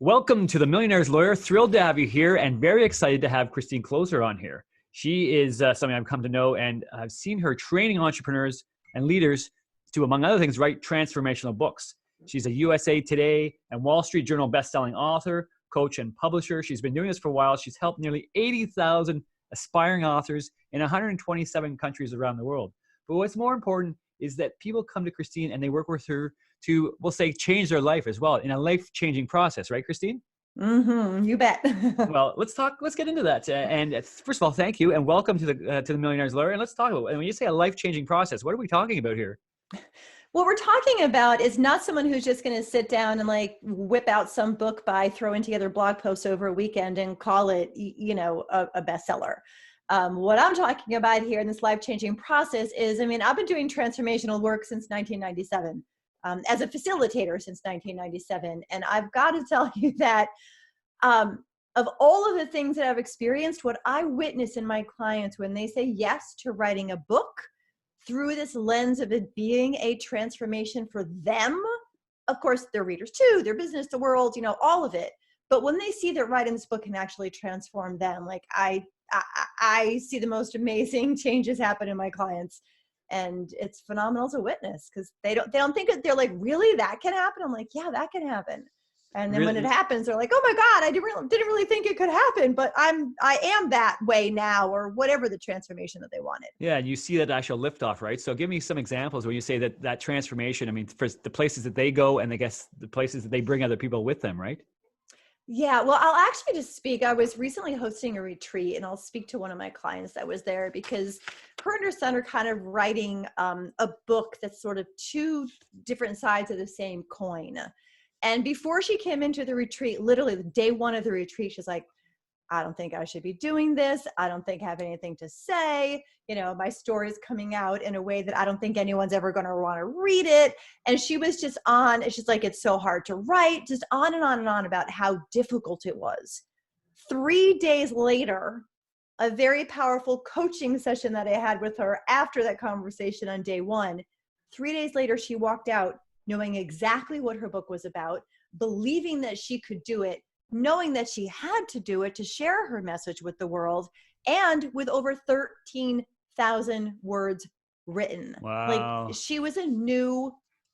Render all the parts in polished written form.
Welcome to the Millionaires Lawyer. Thrilled to have you here and very excited to have Christine Kloser on here. She is something I've come to know, and I've seen her training entrepreneurs and leaders to, among other things, write transformational books. She's a USA Today and Wall Street Journal best-selling author, coach, and publisher. She's been doing this for a while. She's helped nearly 80,000 aspiring authors in 127 countries around the world. But what's more important is that people come to Christine and they work with her to, we'll say, change their life as well in a life-changing process, right, Christine? Mm-hmm, you bet. Well, let's get into that. And first of all, thank you and welcome to the Millionaires Lawyer. And let's talk about, and when you say a life-changing process, what are we talking about here? What we're talking about is not someone who's just going to sit down and like whip out some book by throwing together blog posts over a weekend and call it, a bestseller. What I'm talking about here in this life-changing process is, I've been doing transformational work since 1997. As a facilitator since 1997. And I've got to tell you that of all of the things that I've experienced, what I witness in my clients when they say yes to writing a book through this lens of it being a transformation for them, of course, their readers too, their business, the world, all of it. But when they see that writing this book can actually transform them, like I see the most amazing changes happen in my clients. And it's phenomenal to witness because they don't think it. They're like, really, that can happen? I'm like, yeah, that can happen. And then when it happens, they're like, oh my God, I didn't really think it could happen, but I am that way now, or whatever the transformation that they wanted. Yeah, and you see that actual liftoff, right? So give me some examples when you say that transformation. For the places that they go, and I guess the places that they bring other people with them, right? Yeah, well, I'll actually just speak. I was recently hosting a retreat, and I'll speak to one of my clients that was there because her and her son are kind of writing a book that's sort of two different sides of the same coin. And before she came into the retreat, literally the day one of the retreat, she's like, I don't think I should be doing this. I don't think I have anything to say. My story is coming out in a way that I don't think anyone's ever going to want to read it. And she was just on, it's just like, it's so hard to write, just on and on and on about how difficult it was. 3 days later, a very powerful coaching session that I had with her after that conversation on day one, 3 days later, she walked out knowing exactly what her book was about, believing that she could do it, knowing that she had to do it to share her message with the world, and with over 13,000 words written. Wow. Like, she was a new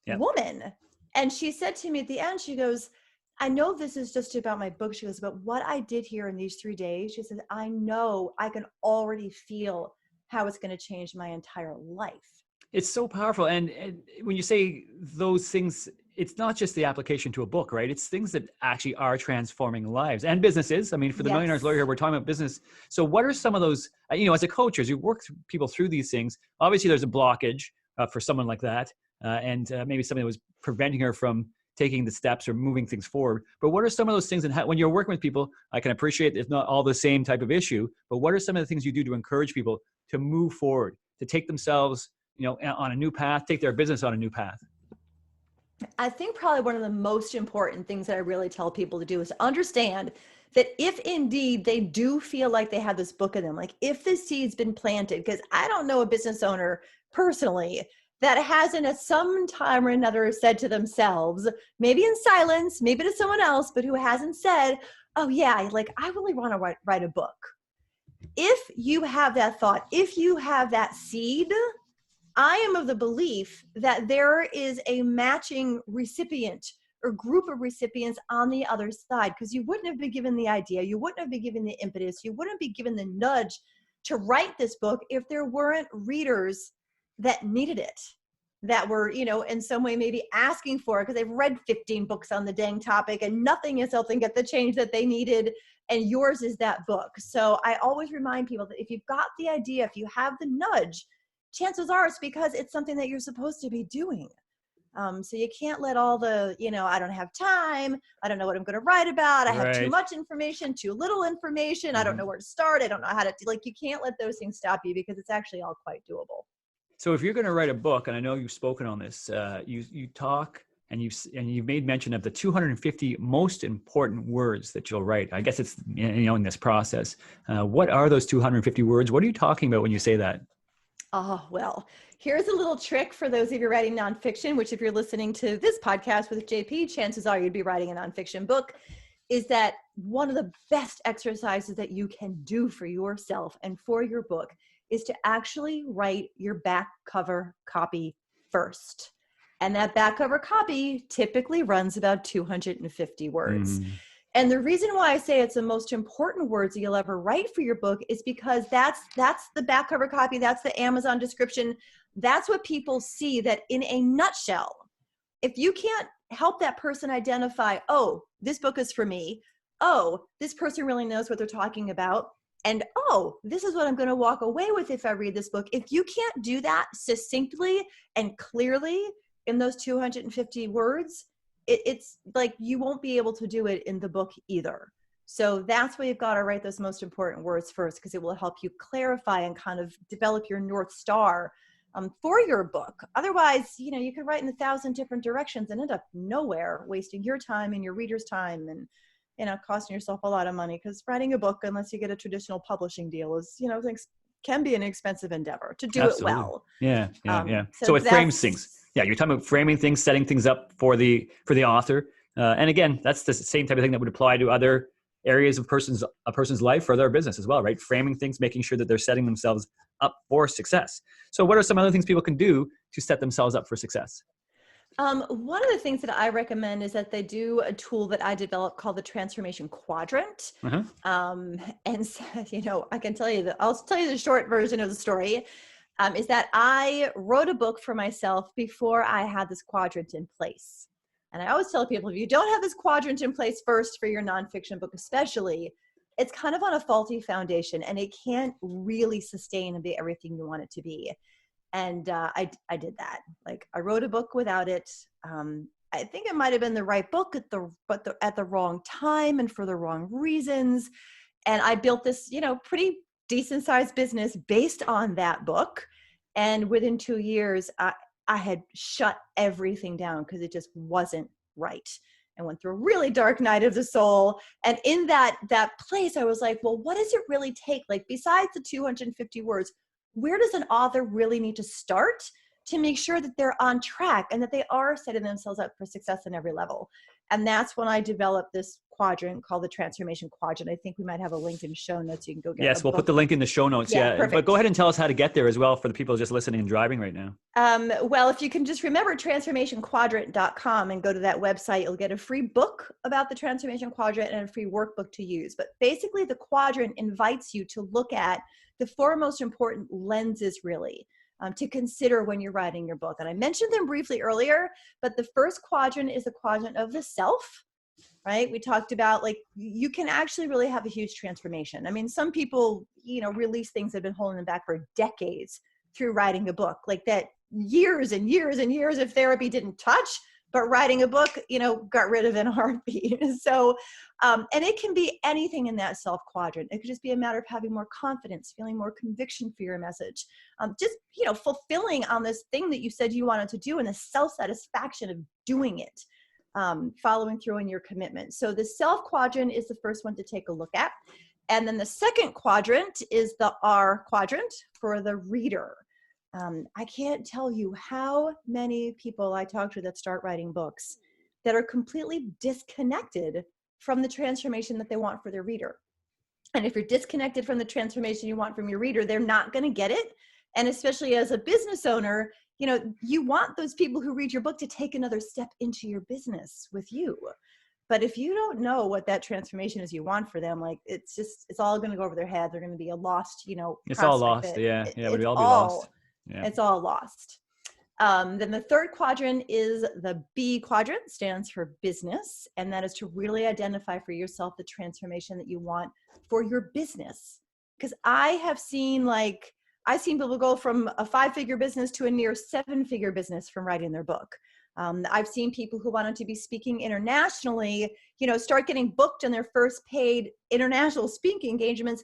woman. And she said to me at the end, she goes, I know this is just about my book. She goes, but what I did here in these 3 days, she said, I know I can already feel how it's going to change my entire life. It's so powerful. And when you say those things, it's not just the application to a book, right? It's things that actually are transforming lives and businesses. For the Millionaires Lawyer here, we're talking about business. So what are some of those, as a coach, as you work people through these things, obviously there's a blockage for someone like that. And maybe something that was preventing her from taking the steps or moving things forward. But what are some of those things, and when you're working with people, I can appreciate it's not all the same type of issue, but what are some of the things you do to encourage people to move forward, to take themselves on a new path, take their business on a new path? I think probably one of the most important things that I really tell people to do is to understand that if indeed they do feel like they have this book in them, like if the seed's been planted, because I don't know a business owner personally that hasn't at some time or another said to themselves, maybe in silence, maybe to someone else, but who hasn't said, oh yeah, like I really want to write a book. If you have that thought, if you have that seed, I am of the belief that there is a matching recipient or group of recipients on the other side, because you wouldn't have been given the idea, you wouldn't have been given the impetus, you wouldn't be given the nudge to write this book if there weren't readers that needed it, that were, in some way maybe asking for it because they've read 15 books on the dang topic and nothing has helped them get the change that they needed. And yours is that book. So I always remind people that if you've got the idea, if you have the nudge, chances are it's because it's something that you're supposed to be doing. So you can't let all the, I don't have time. I don't know what I'm going to write about. I have too much information, too little information. I don't know where to start. I don't know how to, you can't let those things stop you because it's actually all quite doable. So if you're going to write a book, and I know you've spoken on this, you talk and you've made mention of the 250 most important words that you'll write. I guess it's, in this process. What are those 250 words? What are you talking about when you say that? Oh, well, here's a little trick for those of you writing nonfiction, which if you're listening to this podcast with JP, chances are you'd be writing a nonfiction book. is that one of the best exercises that you can do for yourself and for your book is to actually write your back cover copy first. And that back cover copy typically runs about 250 words. And the reason why I say it's the most important words that you'll ever write for your book is because that's the back cover copy, that's the Amazon description, that's what people see. That in a nutshell, if you can't help that person identify, oh, this book is for me, oh, this person really knows what they're talking about, and oh, this is what I'm going to walk away with if I read this book. If you can't do that succinctly and clearly in those 250 words, it's like you won't be able to do it in the book either. So that's why you've got to write those most important words first, because it will help you clarify and kind of develop your North Star for your book. Otherwise, you could write in 1,000 different directions and end up nowhere, wasting your time and your reader's time, and costing yourself a lot of money, because writing a book, unless you get a traditional publishing deal, is can be an expensive endeavor to do it well. Yeah. So it frames things. Yeah, you're talking about framing things, setting things up for the author, and again, that's the same type of thing that would apply to other areas of a person's life or their business as well, right? Framing things, making sure that they're setting themselves up for success. So what are some other things people can do to set themselves up for success? One of the things that I recommend is that they do a tool that I developed called the Transformation Quadrant. And so, I can tell you I'll tell you the short version of the story, is that I wrote a book for myself before I had this quadrant in place. And I always tell people, if you don't have this quadrant in place first for your nonfiction book, especially, it's kind of on a faulty foundation and it can't really sustain and be everything you want it to be. And I did that. Like, I wrote a book without it. I think it might have been the right book at the wrong time and for the wrong reasons. And I built this, pretty decent sized business based on that book. And within 2 years, I had shut everything down because it just wasn't right. I went through a really dark night of the soul. And in that place, I was like, well, what does it really take? Like, besides the 250 words, where does an author really need to start to make sure that they're on track and that they are setting themselves up for success in every level? And that's when I developed this quadrant called the Transformation Quadrant. I think we might have a link in show notes. You can go get it. Yes, we'll put the link in the show notes. Yeah. But go ahead and tell us how to get there as well for the people just listening and driving right now. Well, if you can just remember transformationquadrant.com and go to that website, you'll get a free book about the Transformation Quadrant and a free workbook to use. But basically, the quadrant invites you to look at the 4 most important lenses, really, to consider when you're writing your book. And I mentioned them briefly earlier, but the first quadrant is the quadrant of the self, right? We talked about, like, you can actually really have a huge transformation. I mean, some people, release things that have been holding them back for decades through writing a book, like that years and years and years of therapy didn't touch, but writing a book, got rid of in a heartbeat. So, and it can be anything in that self quadrant. It could just be a matter of having more confidence, feeling more conviction for your message, just, fulfilling on this thing that you said you wanted to do and the self-satisfaction of doing it, following through on your commitment. So the self quadrant is the first one to take a look at. And then the second quadrant is the R quadrant for the reader. I can't tell you how many people I talk to that start writing books that are completely disconnected from the transformation that they want for their reader. And if you're disconnected from the transformation you want from your reader, they're not going to get it. And especially as a business owner, you want those people who read your book to take another step into your business with you. But if you don't know what that transformation is you want for them, like, it's all going to go over their head. They're going to be a lost, it's all lost. Yeah. We'd all be lost. Yeah. It's all lost. Then the third quadrant is the B quadrant, stands for business. And that is to really identify for yourself the transformation that you want for your business. Because I've seen people go from a 5-figure business to a near 7-figure business from writing their book. I've seen people who wanted to be speaking internationally, start getting booked on their first paid international speaking engagements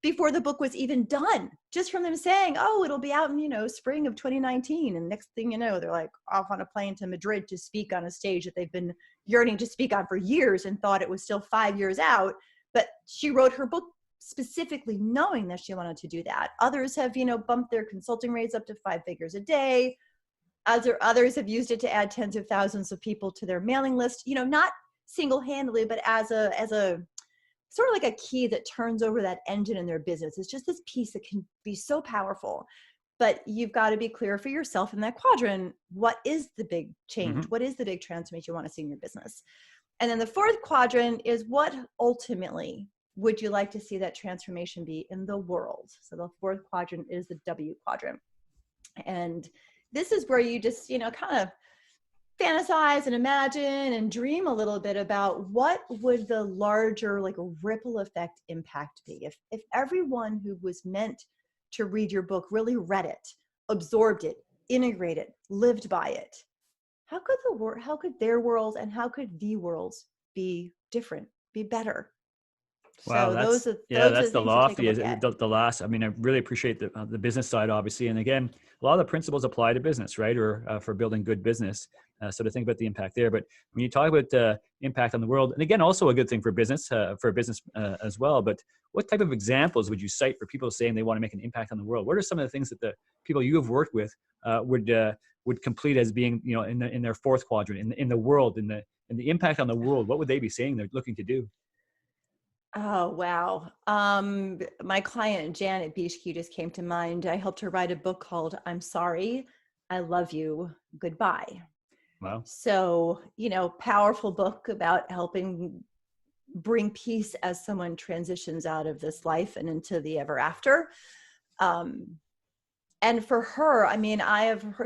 before the book was even done, just from them saying, oh, it'll be out in, spring of 2019. And next thing you know, they're like off on a plane to Madrid to speak on a stage that they've been yearning to speak on for years and thought it was still 5 years out. But she wrote her book specifically knowing that she wanted to do that. Others have, bumped their consulting rates up to 5 figures a day. Others have used it to add tens of thousands of people to their mailing list. Not single-handedly, but as a sort of like a key that turns over that engine in their business. It's just this piece that can be so powerful. But you've got to be clear for yourself in that quadrant. What is the big change? Mm-hmm. What is the big transformation you want to see in your business? And then the fourth quadrant is, what ultimately would you like to see that transformation be in the world? So the fourth quadrant is the W quadrant. And this is where you just, kind of fantasize and imagine and dream a little bit about what would the larger like ripple effect impact be if everyone who was meant to read your book really read it, absorbed it, integrated it, lived by it. How could their world and how could the worlds be different, be better? Wow, So that's those are that's the the things to take a lofty, look at. the last. I mean, I really appreciate the business side, obviously, and again, a lot of the principles apply to business, right? Or for building good business. So to think about the impact there, but when you talk about impact on the world, and again, also a good thing for business as well. But what type of examples would you cite for people saying they want to make an impact on the world? What are some of the things that the people you have worked with would complete as being, in their fourth quadrant, in the world, in the impact on the world? What would they be saying they're looking to do? Oh, wow. My client, Janet Bieshke, just came to mind. I helped her write a book called I'm Sorry, I Love You, Goodbye. Wow. So, powerful book about helping bring peace as someone transitions out of this life and into the ever after. And for her, I mean,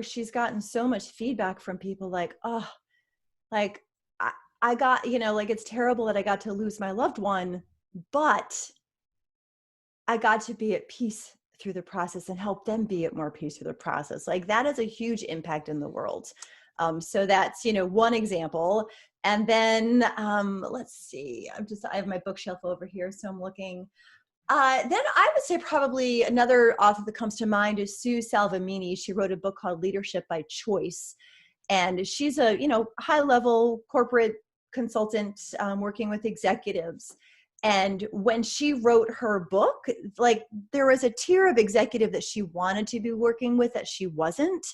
she's gotten so much feedback from people like, oh, like I got, like, it's terrible that I got to lose my loved one, but I got to be at peace through the process and help them be at more peace through the process. Like, that is a huge impact in the world. So that's, one example. And then let's see, I have my bookshelf over here, so I'm looking. Then I would say probably another author that comes to mind is Sue Salvamini. She wrote a book called Leadership by Choice. And she's a, high-level corporate consultant working with executives. And when she wrote her book, like, there was a tier of executive that she wanted to be working with that she wasn't.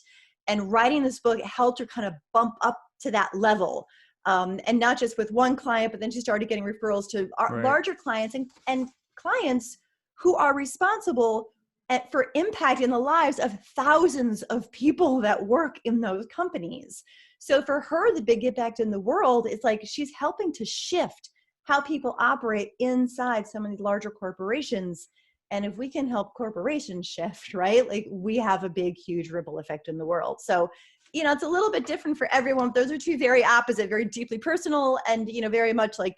And writing this book helped her kind of bump up to that level. And not just with one client, but then she started getting referrals to larger clients and clients who are responsible for impacting the lives of thousands of people that work in those companies. So for her, the big impact in the world is like she's helping to shift how people operate inside some of these larger corporations. And if we can help corporations shift, right, like, we have a big, huge ripple effect in the world. So, it's a little bit different for everyone. Those are two very opposite, very deeply personal, and, very much like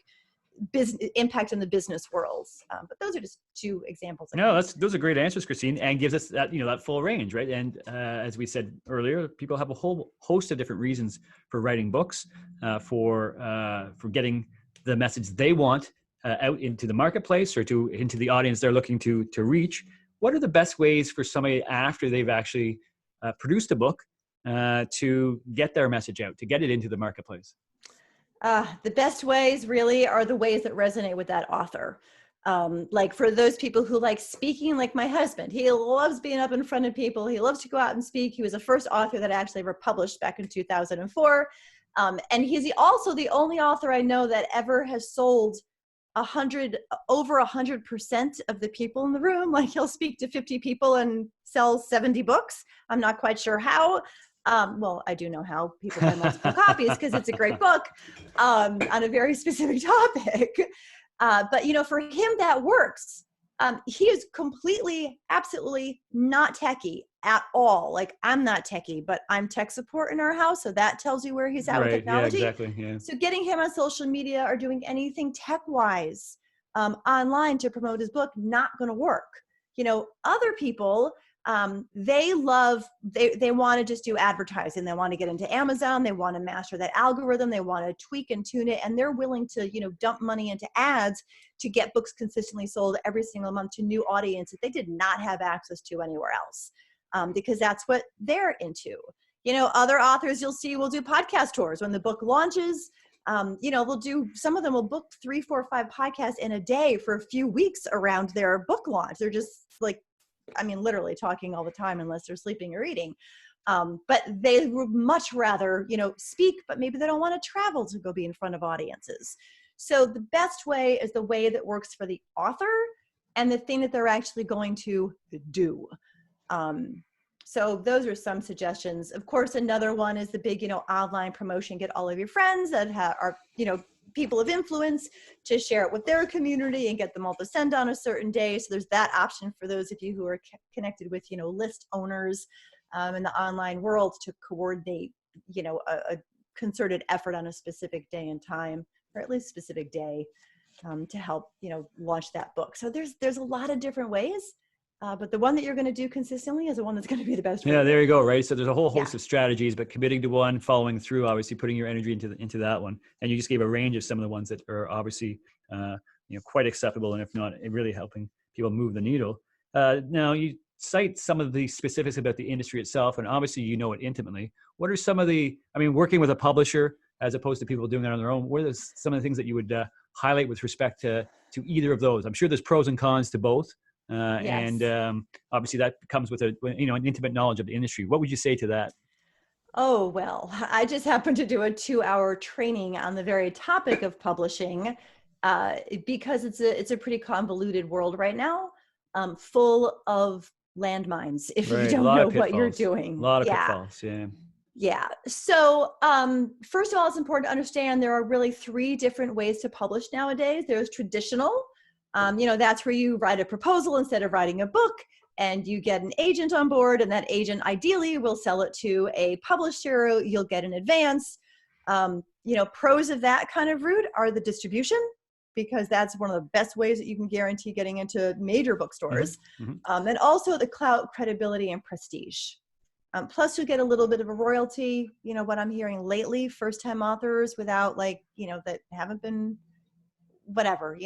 business impact in the business worlds. But those are just two examples. No, those are great answers, Christine, and gives us that, that full range, right? And as we said earlier, people have a whole host of different reasons for writing books, for getting the message they want out into the marketplace or into the audience they're looking to reach. What are the best ways for somebody after they've actually produced a book to get their message out, to get it into the marketplace? The best ways really are the ways that resonate with that author. Like, for those people who like speaking, like my husband, he loves being up in front of people. He loves to go out and speak. He was the first author that I actually ever published back in 2004. And he's also the only author I know that ever has sold over 100% of the people in the room. Like, he'll speak to 50 people and sell 70 books. I'm not quite sure how. Well, I do know how. People buy multiple copies because it's a great book on a very specific topic. But, for him, that works. He is completely, absolutely not techie at all. Like, I'm not techie, but I'm tech support in our house. So that tells you where he's at with technology. Yeah, exactly. Yeah. So getting him on social media or doing anything tech-wise online to promote his book, not going to work. Other people, they want to just do advertising. They want to get into Amazon. They want to master that algorithm. They want to tweak and tune it. And they're willing to, dump money into ads to get books consistently sold every single month to new audiences they did not have access to anywhere else, because that's what they're into. Other authors you'll see will do podcast tours when the book launches. Some of them will book 3, 4, 5 podcasts in a day for a few weeks around their book launch. They're just like I mean, literally talking all the time unless they're sleeping or eating. But they would much rather, speak, but maybe they don't want to travel to go be in front of audiences. So the best way is the way that works for the author and the thing that they're actually going to do. So those are some suggestions. Of course, another one is the big, online promotion. Get all of your friends that are, people of influence to share it with their community and get them all to send on a certain day. So there's that option for those of you who are connected with, list owners in the online world to coordinate, a concerted effort on a specific day and time, or at least specific day, to help, launch that book. So there's a lot of different ways. But the one that you're going to do consistently is the one that's going to be the best. Yeah, there you go. Right. So there's a whole host of strategies, but committing to one, following through, obviously putting your energy into that one. And you just gave a range of some of the ones that are obviously, quite acceptable. And if not, really helping people move the needle. Now you cite some of the specifics about the industry itself, and obviously you know it intimately. What are some of working with a publisher as opposed to people doing that on their own, what are some of the things that you would highlight with respect to either of those? I'm sure there's pros and cons to both. Yes. And obviously that comes with an intimate knowledge of the industry. What would you say to that? Oh, well, I just happened to do a 2-hour training on the very topic of publishing because it's a pretty convoluted world right now, full of landmines if you don't know what you're doing. A lot of pitfalls, yeah. Yeah. So first of all, it's important to understand there are really 3 different ways to publish nowadays. There's traditional. That's where you write a proposal instead of writing a book, and you get an agent on board, and that agent ideally will sell it to a publisher. You'll get an advance. Pros of that kind of route are the distribution, because that's one of the best ways that you can guarantee getting into major bookstores. Mm-hmm. And also the clout, credibility, and prestige. Plus you get a little bit of a royalty. What I'm hearing lately, first-time authors without that haven't been whatever,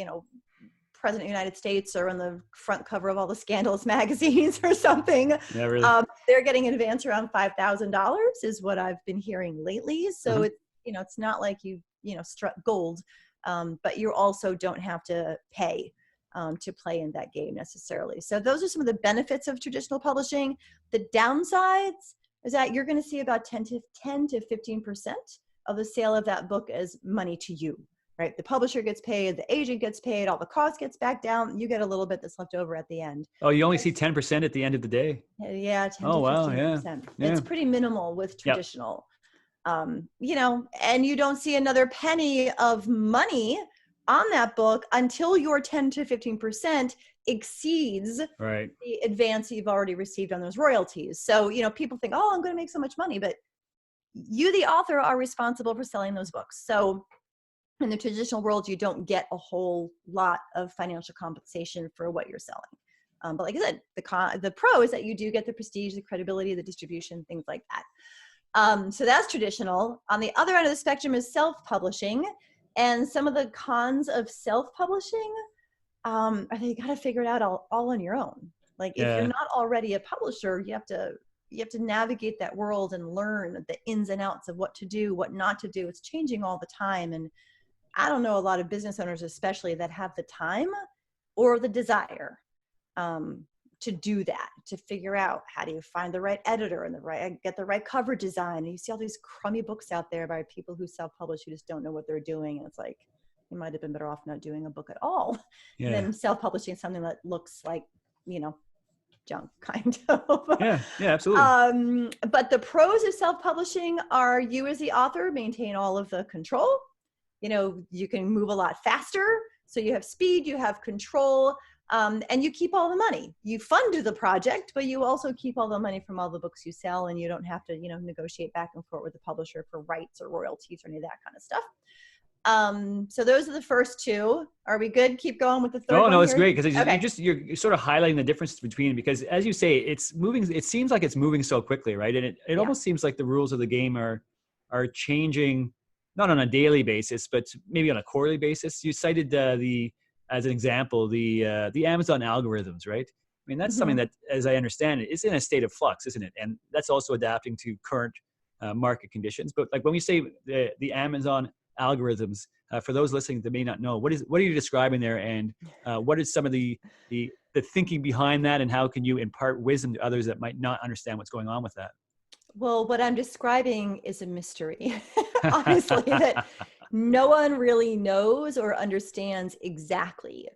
President of the United States or on the front cover of all the scandalous magazines or something. Yeah, really. They're getting an advance around $5,000 is what I've been hearing lately. So it's not like you struck gold, but you also don't have to pay to play in that game necessarily. So those are some of the benefits of traditional publishing. The downsides is that you're going to see about 10 to 15% of the sale of that book as money to you. Right? The publisher gets paid, the agent gets paid, all the cost gets back down. You get a little bit that's left over at the end. Oh, you only see 10% at the end of the day? Yeah, 10 to 15%. Yeah. It's pretty minimal with traditional. Yep. And you don't see another penny of money on that book until your 10 to 15% exceeds the advance you've already received on those royalties. So, people think, oh, I'm going to make so much money, but you, the author, are responsible for selling those books. So in the traditional world, you don't get a whole lot of financial compensation for what you're selling. But like I said, the pro is that you do get the prestige, the credibility, the distribution, things like that. So that's traditional. On the other end of the spectrum is self-publishing. And some of the cons of self-publishing are that you got to figure it out all on your own. Like if you're not already a publisher, you have to navigate that world and learn the ins and outs of what to do, what not to do. It's changing all the time. And I don't know a lot of business owners, especially, that have the time or the desire to do that, to figure out how do you find the right editor and get the right cover design. And you see all these crummy books out there by people who self-publish who just don't know what they're doing. And it's like, you might have been better off not doing a book at all than self-publishing something that looks like, junk, kind of. Yeah, absolutely. But the pros of self-publishing are you as the author maintain all of the control. You can move a lot faster. So you have speed, you have control, and you keep all the money. You fund the project, but you also keep all the money from all the books you sell, and you don't have to, negotiate back and forth with the publisher for rights or royalties or any of that kind of stuff. So those are the first 2. Are we good? Keep going with the third one. No, it's great because you're sort of highlighting the difference between, because as you say, it's moving. It seems like it's moving so quickly, right? And it almost seems like the rules of the game are changing. Not on a daily basis, but maybe on a quarterly basis. You cited as an example, the Amazon algorithms, right? I mean, that's something that, as I understand it, is in a state of flux, isn't it? And that's also adapting to current market conditions. But like when we say the Amazon algorithms, for those listening that may not know, what are you describing there, and what is some of the the thinking behind that, and how can you impart wisdom to others that might not understand what's going on with that? Well, what I'm describing is a mystery, honestly, that no one really knows or understands exactly.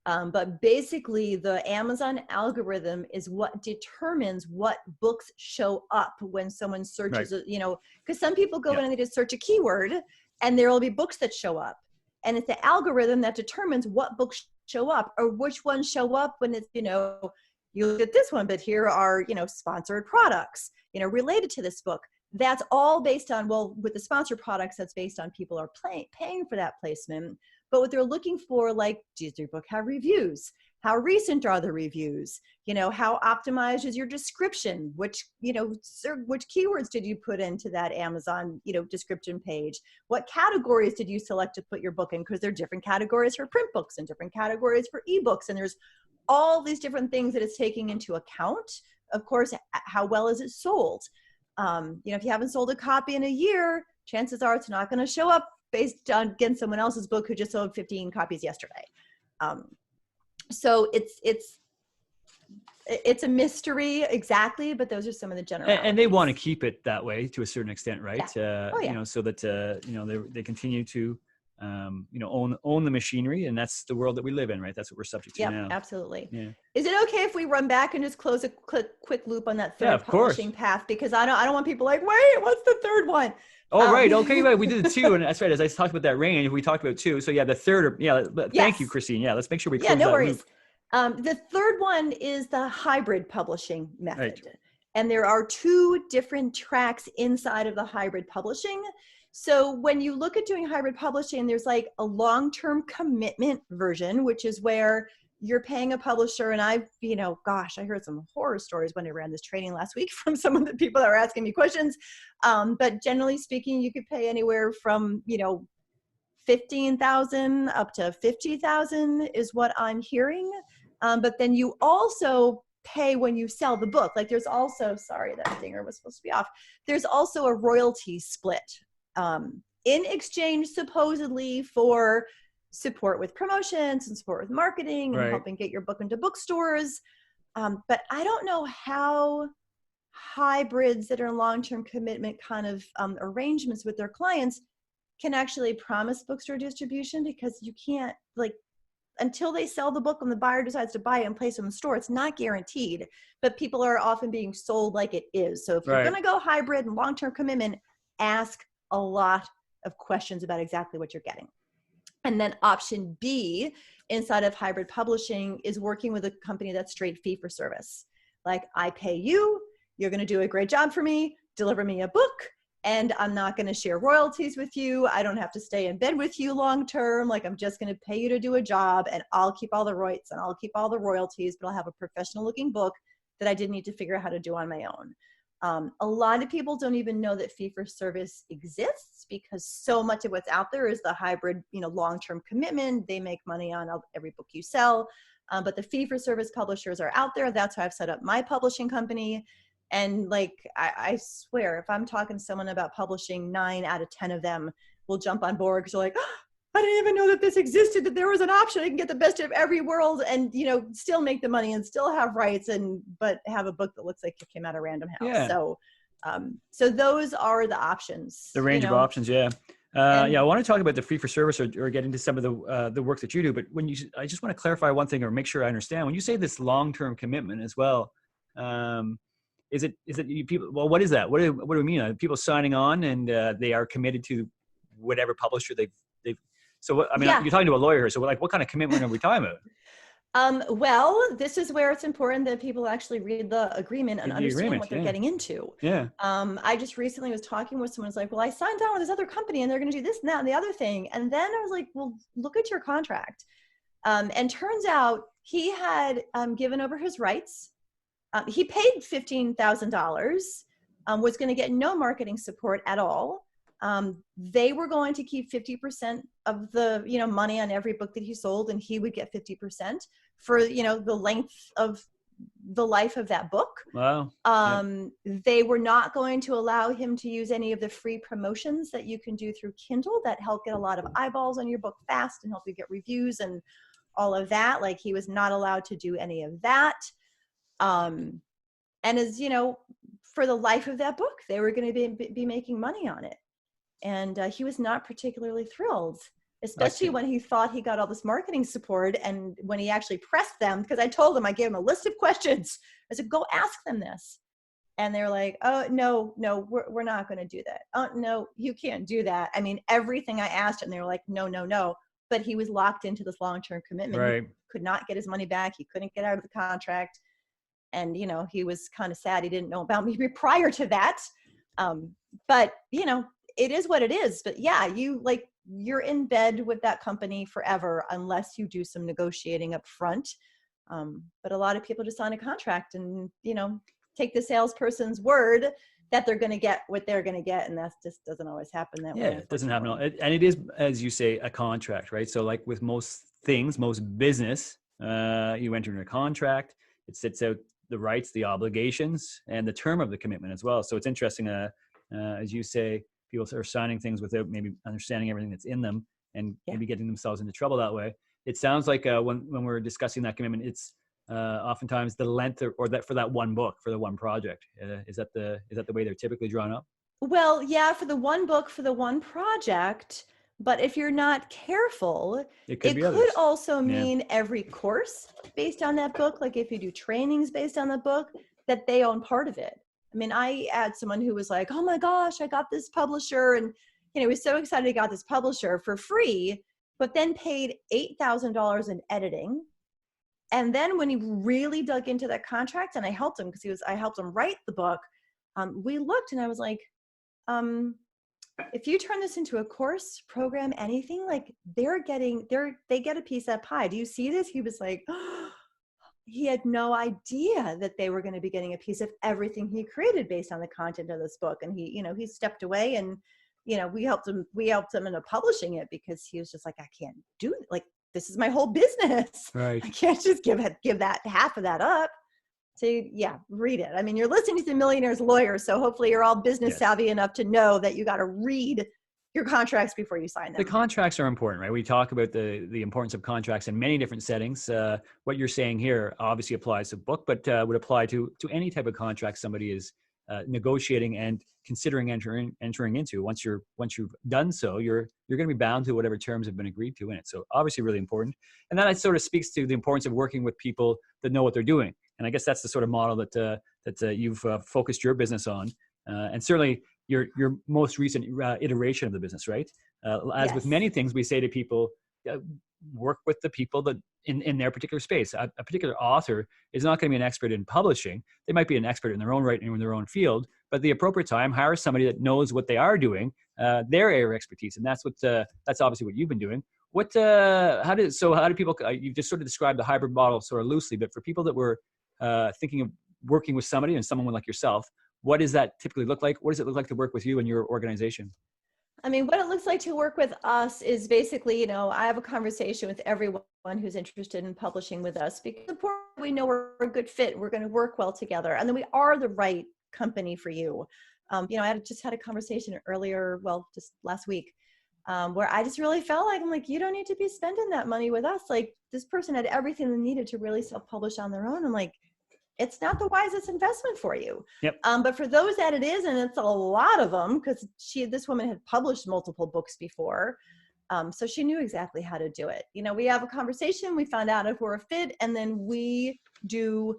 But basically, the Amazon algorithm is what determines what books show up when someone searches, Right. because some people go Yeah. in and they just search a keyword and there will be books that show up. And it's the algorithm that determines what books show up or which ones show up when it's, you look at this one, but here are, sponsored products, related to this book. That's all based on, well, with the sponsored products, that's based on people are paying for that placement. But what they're looking for, like, does your book have reviews? How recent are the reviews? How optimized is your description? Which keywords did you put into that Amazon, description page? What categories did you select to put your book in? Because there are different categories for print books and different categories for ebooks. And there's all these different things that it's taking into account. Of course, how well is it sold? If you haven't sold a copy in a year, chances are it's not going to show up based on, again, someone else's book who just sold 15 copies yesterday. So it's a mystery exactly, but those are some of the generalities. And they want to keep it that way to a certain extent, right? Yeah. So that they continue to own the machinery, and that's the world that we live in, right? That's what we're subject to now. Absolutely. Yeah. Is it okay if we run back and just close a quick loop on that third publishing path? Because I don't want people like, wait, what's the third one? Oh, right. Okay. Right. We did the two, and that's right. As I talked about that range, we talked about two. So yeah, the third. Thank you, Christine. Yeah. Let's make sure we close no that worries. loop. The third one is the hybrid publishing method. Right. And there are two different tracks inside of the hybrid publishing. So when you look at doing hybrid publishing, there's like a long-term commitment version, which is where you're paying a publisher. And I heard some horror stories when I ran this training last week from some of the people that were asking me questions. But generally speaking, you could pay anywhere from, $15,000 up to $50,000 is what I'm hearing. But then you also pay when you sell the book. Like there's also, sorry, that dinger was supposed to be off. There's also a royalty split in exchange supposedly for support with promotions and support with marketing and helping get your book into bookstores. But I don't know how hybrids that are long-term commitment kind of arrangements with their clients can actually promise bookstore distribution, because you can't, until they sell the book and the buyer decides to buy it and place it in the store, it's not guaranteed. But people are often being sold like it is. So if you're going to go hybrid and long-term commitment, ask a lot of questions about exactly what you're getting. And then option B inside of hybrid publishing is working with a company that's straight fee for service. Like, I pay you, you're going to do a great job for me, deliver me a book, and I'm not going to share royalties with you. I don't have to stay in bed with you long term. Like, I'm just going to pay you to do a job, and I'll keep all the rights and I'll keep all the royalties, but I'll have a professional looking book that I didn't need to figure out how to do on my own. A lot of people don't even know that fee for service exists, because so much of what's out there is the hybrid, long-term commitment. They make money on every book you sell. But the fee for service publishers are out there. That's how I've set up my publishing company. And I swear, if I'm talking to someone about publishing, 9 out of 10 of them will jump on board, because they're like, oh, I didn't even know that this existed, that there was an option. I can get the best of every world and, still make the money and still have rights, but have a book that looks like it came out of Random House. Yeah. So those are the options. The range of options. Yeah. I want to talk about the fee for service or get into some of the work that you do. But I just want to clarify one thing or make sure I understand. When you say this long-term commitment as well, is it you people? Well, what is that? What do we mean? Are people signing on and they are committed to whatever publisher they've. So what, you're talking to a lawyer here. So what kind of commitment are we talking about? Well, this is where it's important that people actually read the agreement and understand what they're getting into. Yeah. I just recently was talking with someone who's like, well, I signed on with this other company and they're going to do this and that and the other thing. And then I was like, well, look at your contract. And turns out he had given over his rights. He paid $15,000, was going to get no marketing support at all. They were going to keep 50% of the, money on every book that he sold, and he would get 50% for, the length of the life of that book. Wow. They were not going to allow him to use any of the free promotions that you can do through Kindle that help get a lot of eyeballs on your book fast and help you get reviews and all of that. Like he was not allowed to do any of that. And as you know, for the life of that book, they were going to be making money on it. And he was not particularly thrilled, especially when he thought he got all this marketing support. And when he actually pressed them, because I told him, I gave him a list of questions. I said, go ask them this. And they're like, oh, no, we're not going to do that. Oh, no, you can't do that. I mean, everything I asked, and they were like, no. But he was locked into this long-term commitment. Right. He could not get his money back. He couldn't get out of the contract. And, he was kind of sad he didn't know about me prior to that. But, it is what it is. But yeah, you're in bed with that company forever unless you do some negotiating up front. But a lot of people just sign a contract and, take the salesperson's word that they're going to get what they're going to get. And that just doesn't always happen that way. Yeah, it doesn't happen. And it is, as you say, a contract, right? So like with most things, most business, you enter in a contract, it sets out the rights, the obligations, and the term of the commitment as well. So it's interesting, as you say, people are signing things without maybe understanding everything that's in them and maybe getting themselves into trouble that way. It sounds like when we're discussing that commitment, it's oftentimes the length or that for that one book, for the one project. Is that the way they're typically drawn up? Well, yeah, for the one book, for the one project. But if you're not careful, it could also mean every course based on that book. Like if you do trainings based on the book, that they own part of it. I mean, I had someone who was like, oh my gosh, I got this publisher. And, he was so excited he got this publisher for free, but then paid $8,000 in editing. And then when he really dug into that contract, and I helped him because I helped him write the book. We looked and I was like, if you turn this into a course program, anything, like they get a piece of that pie. Do you see this? He was like, he had no idea that they were going to be getting a piece of everything he created based on the content of this book. And he stepped away and, we helped him into publishing it because he was just like, I can't do it. Like, this is my whole business. Right. I can't just give that half of that up. So yeah, read it. I mean, you're listening to Millionaires Lawyer, so hopefully you're all business savvy enough to know that you got to read your contracts before you sign them. The contracts are important, right? We talk about the importance of contracts in many different settings. What you're saying here obviously applies to book, but would apply to any type of contract somebody is negotiating and considering entering into. Once you've done so, you're going to be bound to whatever terms have been agreed to in it. So obviously really important. And that sort of speaks to the importance of working with people that know what they're doing. And I guess that's the sort of model that you've focused your business on, and certainly your most recent iteration of the business, right? As with many things, we say to people, work with the people that in their particular space. A particular author is not going to be an expert in publishing. They might be an expert in their own right and in their own field, but at the appropriate time, hire somebody that knows what they are doing, their area of expertise, and that's obviously what you've been doing. How do people? You just sort of described the hybrid model sort of loosely, but for people that were thinking of working with somebody and someone like yourself, what does that typically look like? What does it look like to work with you and your organization? I mean, what it looks like to work with us is basically, I have a conversation with everyone who's interested in publishing with us because we know we're a good fit. We're going to work well together. And then we are the right company for you. I just had a conversation earlier, just last week, where I just really felt like, I'm like, you don't need to be spending that money with us. Like this person had everything they needed to really self-publish on their own. I'm like, it's not the wisest investment for you. Yep. But for those that it is, and it's a lot of them, because this woman had published multiple books before. So she knew exactly how to do it. We have a conversation, we found out if we're a fit, and then we do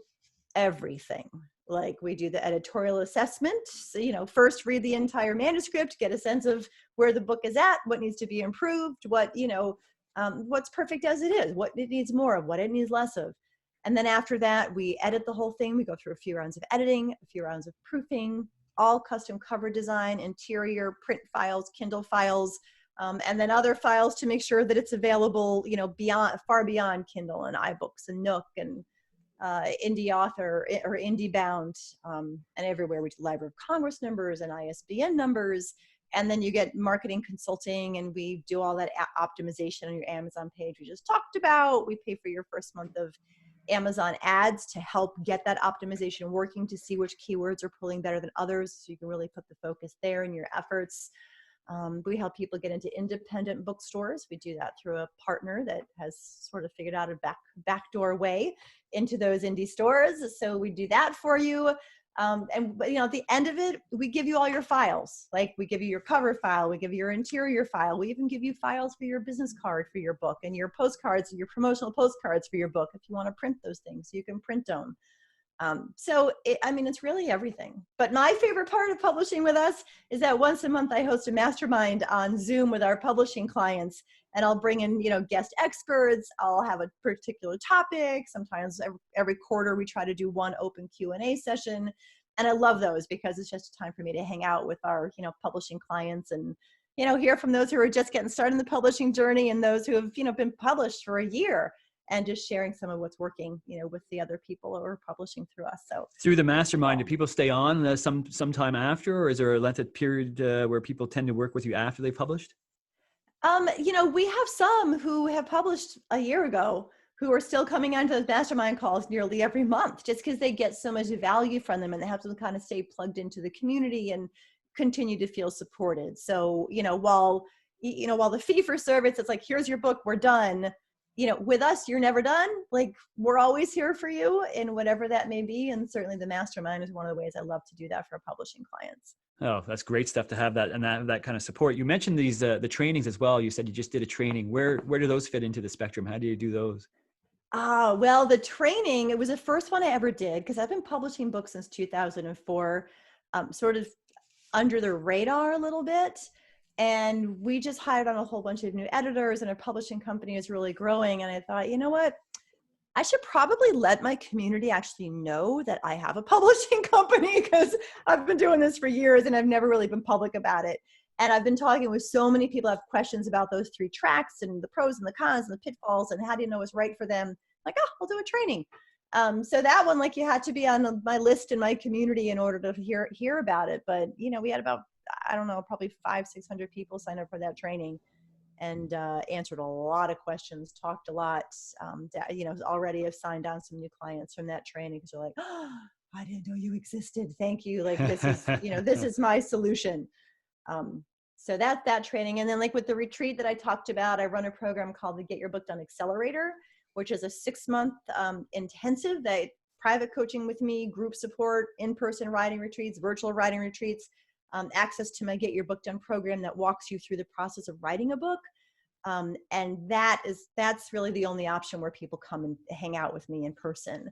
everything. Like we do the editorial assessment. So, first read the entire manuscript, get a sense of where the book is at, what needs to be improved, what's perfect as it is, what it needs more of, what it needs less of. And then after that, we edit the whole thing. We go through a few rounds of editing, a few rounds of proofing, all custom cover design, interior, print files, Kindle files, and then other files to make sure that it's available, far beyond Kindle and iBooks and Nook and Indie Author or Indie Bound, and everywhere. We do Library of Congress numbers and ISBN numbers. And then you get marketing consulting, and we do all that optimization on your Amazon page we just talked about. We pay for your first month of Amazon ads to help get that optimization working, to see which keywords are pulling better than others, so you can really put the focus there in your efforts. We help people get into independent bookstores. We do that through a partner that has sort of figured out a backdoor way into those indie stores. So we do that for you. But at the end of it, we give you all your files. Like we give you your cover file, we give you your interior file. We even give you files for your business card for your book, and your postcards and your promotional postcards for your book. If you want to print those things, you can print them. It's really everything. But my favorite part of publishing with us is that once a month I host a mastermind on Zoom with our publishing clients, and I'll bring in, guest experts. I'll have a particular topic. Sometimes every quarter we try to do one open Q&A session. And I love those because it's just a time for me to hang out with our, publishing clients and, hear from those who are just getting started in the publishing journey and those who have, been published for a year. And just sharing some of what's working, with the other people who are publishing through us. So through the mastermind, do people stay on sometime after, or is there a lengthed period where people tend to work with you after they've published? We have some who have published a year ago who are still coming onto those mastermind calls nearly every month, just because they get so much value from them and they have to kind of stay plugged into the community and continue to feel supported. So, while the fee for service, it's like, here's your book, we're done. With us, you're never done. Like, we're always here for you in whatever that may be. And certainly the mastermind is one of the ways I love to do that for publishing clients. Oh, that's great stuff to have that and that kind of support. You mentioned these the trainings as well. You said you just did a training. Where do those fit into the spectrum? How do you do those? Well, the training, it was the first one I ever did because I've been publishing books since 2004, sort of under the radar a little bit. And we just hired on a whole bunch of new editors and our publishing company is really growing. And I thought, you know what? I should probably let my community actually know that I have a publishing company because I've been doing this for years and I've never really been public about it. And I've been talking with so many people who have questions about those 3 tracks and the pros and the cons and the pitfalls and how do you know what's right for them? Like, I'll do a training. So that one, like, you had to be on my list in my community in order to hear about it. But, we had about, I don't know, probably 500-600 people sign up for that training and answered a lot of questions, talked a lot, already have signed on some new clients from that training because they're like, oh, I didn't know you existed. Thank you. Like, this is, this is my solution. So that's that training. And then, like, with the retreat that I talked about, I run a program called the Get Your Book Done Accelerator, which is a 6-month intensive that private coaching with me, group support, in-person writing retreats, virtual writing retreats, access to my Get Your Book Done program that walks you through the process of writing a book. And that's really the only option where people come and hang out with me in person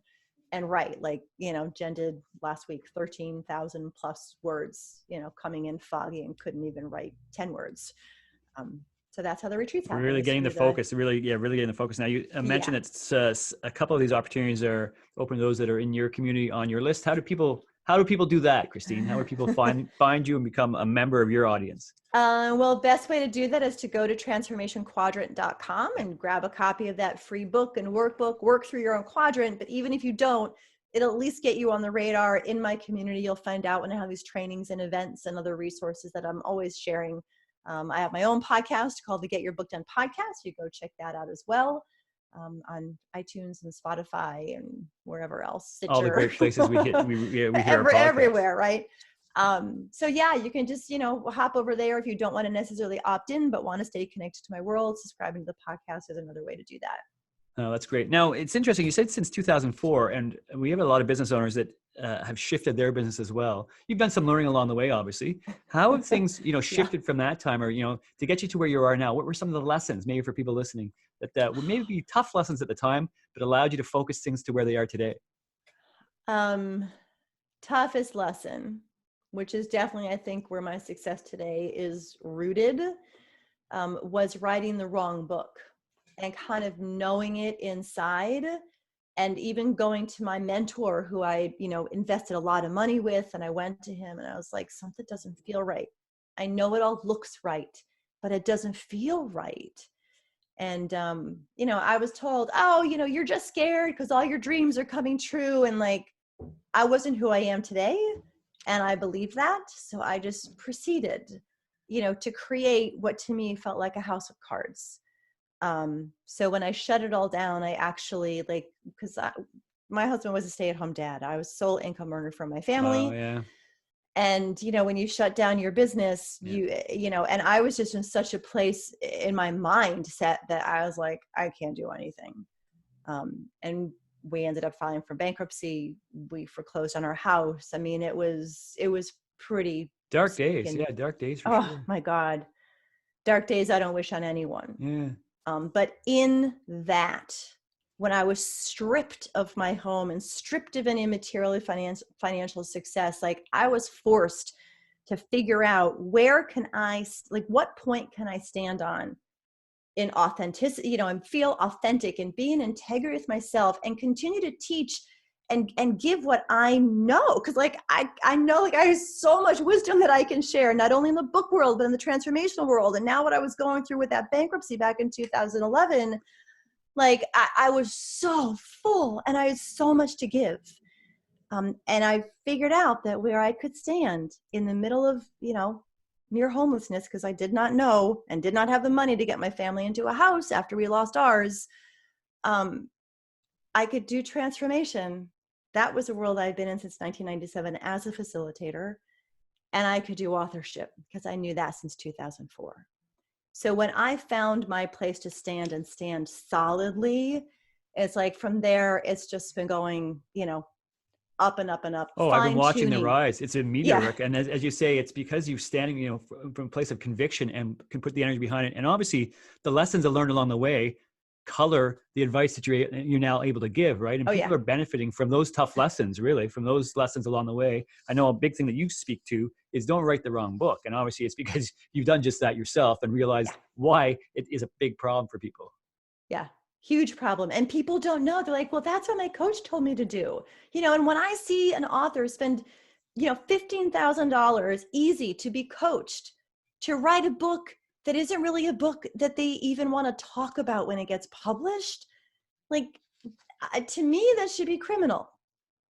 and write. Like, Jen did last week, 13,000 plus words, coming in foggy and couldn't even write 10 words. So that's how the retreats happen. Really getting the focus, really getting the focus. Now you mentioned that a couple of these opportunities are open to those that are in your community on your list. How do people do that, Christine? How do people find you and become a member of your audience? Well, best way to do that is to go to transformationquadrant.com and grab a copy of that free book and workbook, work through your own quadrant. But even if you don't, it'll at least get you on the radar in my community. You'll find out when I have these trainings and events and other resources that I'm always sharing. I have my own podcast called the Get Your Book Done podcast. You go check that out as well. On iTunes and Spotify and wherever else. Stitcher. All the great places we hear our everywhere, right? So yeah, you can just, hop over there if you don't want to necessarily opt in, but want to stay connected to my world. Subscribing to the podcast is another way to do that. Oh, that's great. Now, it's interesting. You said since 2004, and we have a lot of business owners that have shifted their business as well. You've done some learning along the way, obviously. How have things, shifted from that time, or, to get you to where you are now? What were some of the lessons, maybe for people listening, that would maybe be tough lessons at the time, but allowed you to focus things to where they are today? Toughest lesson, which is definitely, I think, where my success today is rooted, was writing the wrong book and kind of knowing it inside. And even going to my mentor who I, invested a lot of money with, and I went to him and I was like, something doesn't feel right. I know it all looks right, but it doesn't feel right. And, I was told, oh, you're just scared because all your dreams are coming true. And like, I wasn't who I am today. And I believed that. So I just proceeded, to create what to me felt like a house of cards. So when I shut it all down, I actually because my husband was a stay-at-home dad. I was sole income earner for my family. Oh, yeah. And, when you shut down your business, and I was just in such a place in my mindset that I was like, I can't do anything. And we ended up filing for bankruptcy. We foreclosed on our house. I mean, it was pretty dark days. Yeah. Dark days for sure. Oh my God. Dark days I don't wish on anyone. Yeah. But in that, when I was stripped of my home and stripped of any material financial success, like I was forced to figure out what point can I stand on in authenticity, and feel authentic and be in integrity with myself and continue to teach and give what I know. Cause I know I have so much wisdom that I can share, not only in the book world, but in the transformational world. And now what I was going through with that bankruptcy back in 2011, I was so full and I had so much to give. And I figured out that where I could stand in the middle of, near homelessness, because I did not know and did not have the money to get my family into a house after we lost ours, I could do transformation. That was a world I've been in since 1997 as a facilitator. And I could do authorship because I knew that since 2004. So when I found my place to stand and stand solidly, it's like from there, it's just been going, up and up and up. Oh, I've been watching the rise. It's a meteoric. Yeah. And as you say, it's because you're standing, from a place of conviction and can put the energy behind it. And obviously the lessons I learned along the way color the advice that you're now able to give, right? And people are benefiting from those tough lessons, really, from those lessons along the way. I know a big thing that you speak to is don't write the wrong book. And obviously it's because you've done just that yourself and realized why it is a big problem for people. Yeah. Huge problem. And people don't know. They're like, well, that's what my coach told me to do. And when I see an author spend, $15,000 easy to be coached to write a book that isn't really a book that they even want to talk about when it gets published, to me, that should be criminal.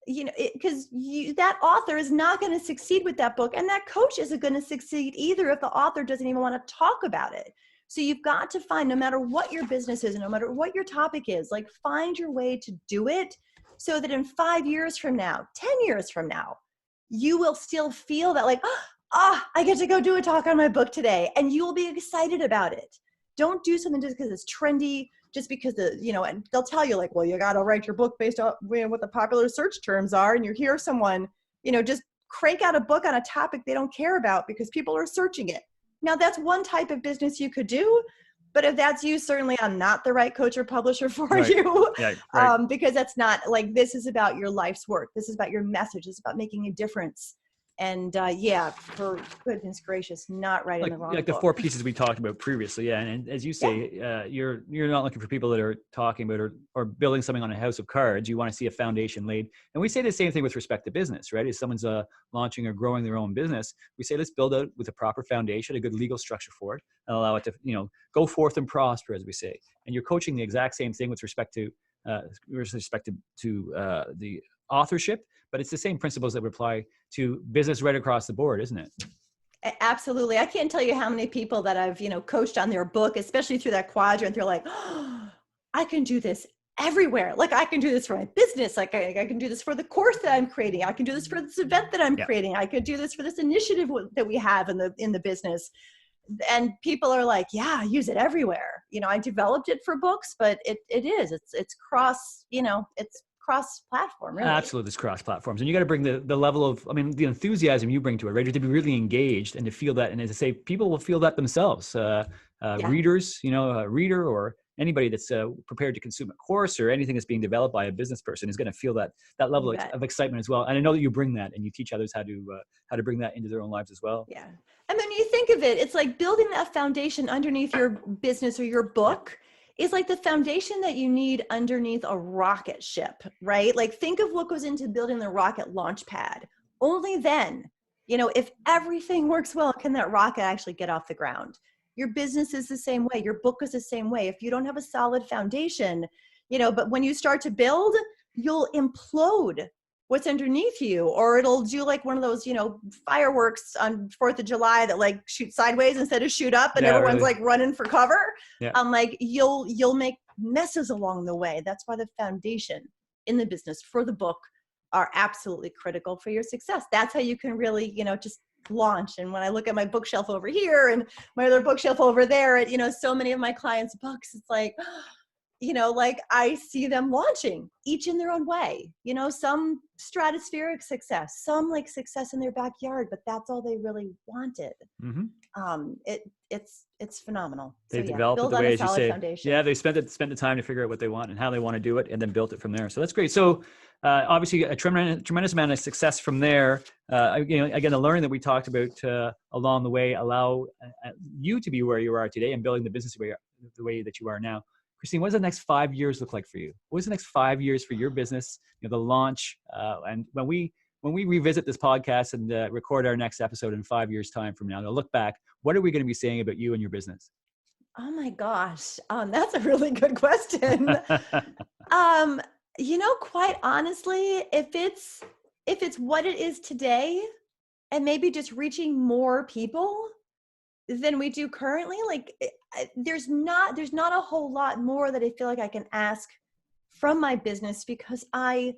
Because that author is not going to succeed with that book. And that coach isn't going to succeed either if the author doesn't even want to talk about it. So you've got to find, no matter what your business is, and no matter what your topic is, find your way to do it so that in 5 years from now, 10 years from now, you will still feel that I get to go do a talk on my book today. And you will be excited about it. Don't do something just because it's trendy, just because and they'll tell you well, you got to write your book based on what the popular search terms are. And you hear someone, just crank out a book on a topic they don't care about because people are searching it. Now that's one type of business you could do, but if that's you, certainly I'm not the right coach or publisher for you. Yeah, right. Because that's not this is about your life's work. This is about your message. It's about making a difference. And for goodness gracious, not writing the wrong book. The 4 pieces we talked about previously. Yeah. And as you say, you're not looking for people that are talking about or building something on a house of cards. You want to see a foundation laid. And we say the same thing with respect to business, right? If someone's launching or growing their own business, we say, let's build out with a proper foundation, a good legal structure for it, and allow it to, go forth and prosper, as we say. And you're coaching the exact same thing with respect to the authorship, but it's the same principles that would apply to business right across the board, isn't it? Absolutely. I can't tell you how many people that I've, coached on their book, especially through that quadrant. They're like, oh, I can do this everywhere. I can do this for my business. I can do this for the course that I'm creating. I can do this for this event that I'm creating. I could do this for this initiative that we have in the business. And people are like, yeah, I use it everywhere. I developed it for books, but it's cross, it's cross-platform, really. Absolutely, it's cross-platforms. And you got to bring the level of, the enthusiasm you bring to it, right? To be really engaged and to feel that. And as I say, people will feel that themselves. Readers, a reader or anybody that's prepared to consume a course or anything that's being developed by a business person is going to feel that level of excitement as well. And I know that you bring that and you teach others how to bring that into their own lives as well. Yeah. And when you think of it, it's like building that foundation underneath your business or your book is like the foundation that you need underneath a rocket ship, right? Think of what goes into building the rocket launch pad. Only then, if everything works well, can that rocket actually get off the ground. Your business is the same way. Your book is the same way. If you don't have a solid foundation, but when you start to build, you'll implode what's underneath you, or it'll do one of those, fireworks on 4th of July that shoot sideways instead of shoot up and everyone's really running for cover. Yeah. You'll make messes along the way. That's why the foundation in the business for the book are absolutely critical for your success. That's how you can really, just launch. And when I look at my bookshelf over here and my other bookshelf over there, at, so many of my clients' books, it's like, like I see them launching each in their own way, some stratospheric success, some like success in their backyard, but that's all they really wanted. It's phenomenal. They So developed it build the on way, a as you solid say. foundation. Yeah, they spent the time to figure out what they want and how they want to do it, and then built it from there. So that's great. So obviously, a tremendous amount of success from there. Again, the learning that we talked about along the way allow you to be where you are today and building the business the way that you are now. Christine, what does the next 5 years look like for you? What does the next 5 years for your business? The launch, and when we revisit this podcast and record our next episode in 5 years' time from now, to look back, what are we going to be saying about you and your business? Oh my gosh, that's a really good question. Quite honestly, if it's what it is today, and maybe just reaching more people than we do currently, like there's not a whole lot more that I feel like I can ask from my business, because I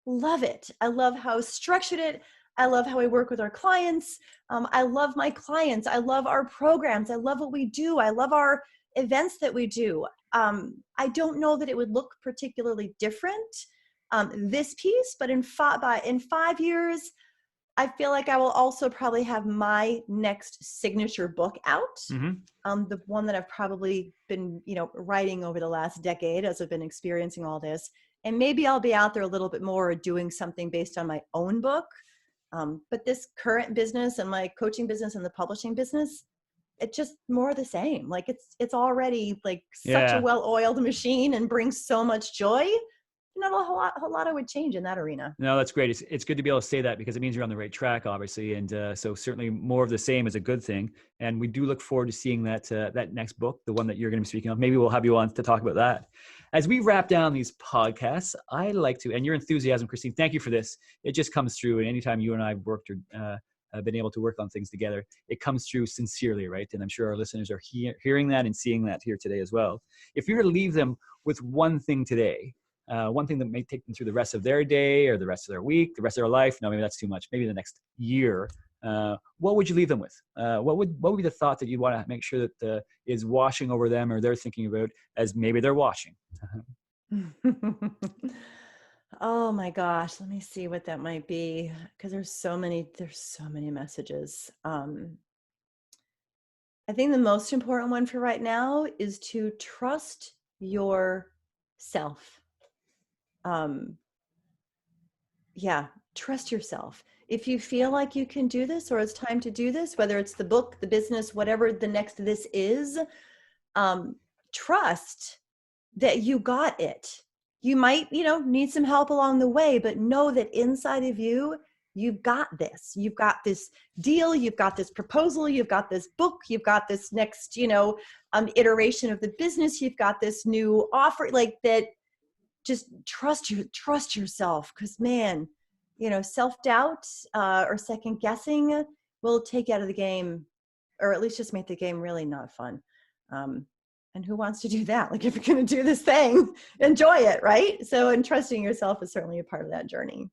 love it. I love how structured it. I love how I work with our clients. I love my clients. I love our programs. I love what we do. I love our events that we do. I don't know that it would look particularly different, this piece, but in 5 years, I feel like I will also probably have my next signature book out. The one that I've probably been, writing over the last decade as I've been experiencing all this. And maybe I'll be out there a little bit more doing something based on my own book. But this current business and my coaching business and the publishing business, it's just more of the same. Like it's already like such a well-oiled machine and brings so much joy. Not a whole lot I would change in that arena. No, that's great. It's good to be able to say that, because it means you're on the right track, obviously. And so certainly more of the same is a good thing. And we do look forward to seeing that next book, the one that you're going to be speaking of. Maybe we'll have you on to talk about that. As we wrap down these podcasts, I like to, and your enthusiasm, Christine, thank you for this. It just comes through. And anytime you and I have worked or been able to work on things together, it comes through sincerely, right? And I'm sure our listeners are hearing that and seeing that here today as well. If you were to leave them with one thing today, one thing that may take them through the rest of their day or the rest of their week, the rest of their life. No, maybe that's too much. Maybe the next year. What would you leave them with? What would be the thought that you'd want to make sure that is washing over them, or they're thinking about as maybe they're watching? Oh my gosh, let me see what that might be, because there's so many messages. I think the most important one for right now is to trust yourself. Trust yourself. If you feel like you can do this, or it's time to do this, whether it's the book, the business, whatever the next this is, trust that you got it. You might, need some help along the way, but know that inside of you, you've got this. You've got this deal. You've got this proposal. You've got this book. You've got this next, iteration of the business. You've got this new offer, like that. Just trust yourself, because man, self-doubt or second guessing will take you out of the game, or at least just make the game really not fun. And who wants to do that? Like, if you're going to do this thing, enjoy it, right? So, and trusting yourself is certainly a part of that journey.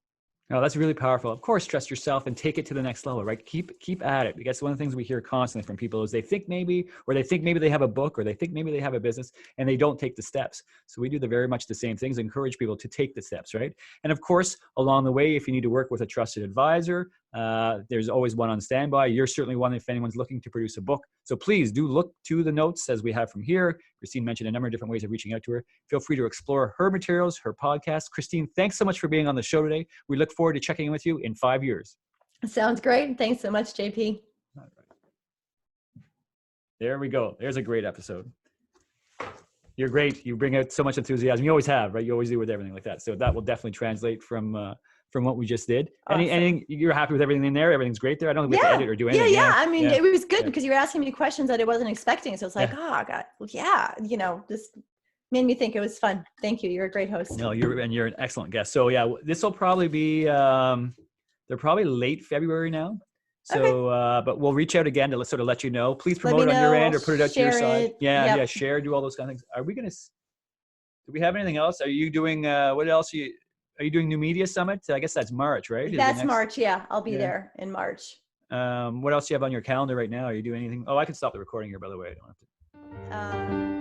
Oh, that's really powerful. Of course, trust yourself and take it to the next level, right? Keep at it. Because one of the things we hear constantly from people is they think maybe they have a book, or they think maybe they have a business, and they don't take the steps. So we do very much the same things, encourage people to take the steps, right? And of course, along the way, if you need to work with a trusted advisor, there's always one on standby. You're certainly one if anyone's looking to produce a book. So please do look to the notes as we have from here. Christine mentioned a number of different ways of reaching out to her. Feel free to explore her materials, her podcast. Christine, thanks so much for being on the show today. We look forward to checking in with you in 5 years. Sounds great. Thanks so much, JP. All right. There we go. There's a great episode. You're great. You bring out so much enthusiasm. You always have, right? You always do with everything like that. So that will definitely translate from what we just did. Awesome. Anything, you're happy with everything in there? Everything's great there? I don't think we have to edit or do anything. Yeah. I mean, it was good because you were asking me questions that I wasn't expecting. So it's like, oh God, this made me think. It was fun. Thank you. You're a great host. No, you're an excellent guest. So yeah, this will probably be, they're probably late February now. So, okay. But we'll reach out again to sort of let you know. Please promote it on your end or put it out to your side. Yeah, share, do all those kind of things. Do we have anything else? Are you doing, what else are you doing New Media Summit? I guess that's March, right? That's March. Yeah. I'll be there in March. What else do you have on your calendar right now? Are you doing anything? Oh, I can stop the recording here, by the way. I don't have to.